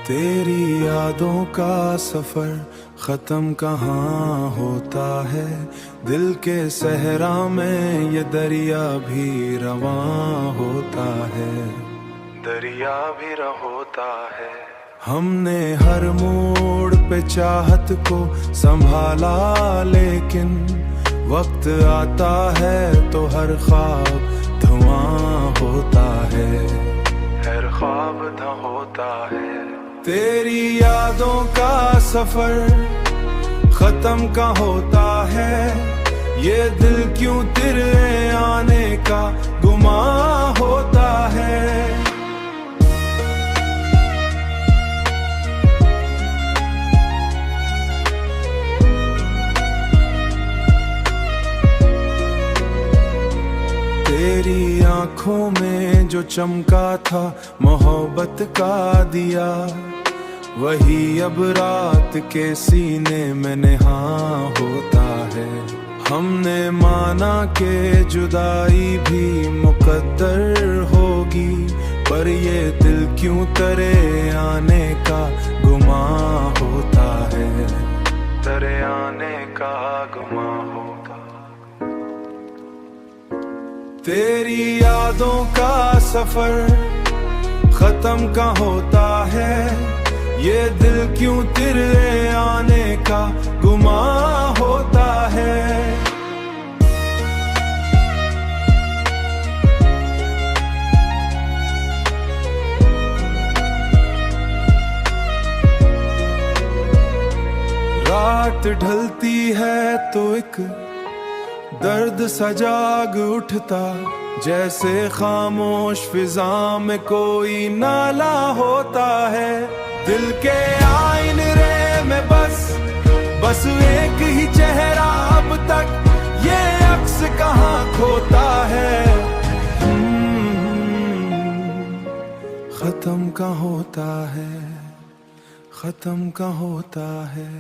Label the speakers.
Speaker 1: तेरी यादों का सफर खत्म कहाँ होता है, दिल के सहरा में ये दरिया भी रवां होता है, दरिया भी होता है। हमने हर मोड़ पे चाहत को संभाला, लेकिन वक्त आता है तो हर ख्वाब धुआं होता है, हर ख्वाब धुआं होता है। तेरी यादों का सफर खत्म का होता है, ये दिल क्यों तेरे आने का गुमां होता है। तेरी आंखों में जो चमका था मोहब्बत का दिया, वही अब रात के सीने में नेहा होता है। हमने माना कि जुदाई भी मुकद्दर होगी, पर ये दिल क्यों तेरे आने का गुमां होता है, तेरे आने का गुमां होगा। तेरी यादों का सफर खत्म का होता है, ये दिल क्यों तेरे आने का गुमां होता है। रात ढलती है तो एक दर्द सजाग उठता, जैसे खामोश फिजा में कोई नाला होता है। दिल के आईने में बस एक ही चेहरा अब तक, ये अक्स कहाँ खोता है। खत्म का होता है, खत्म का होता है।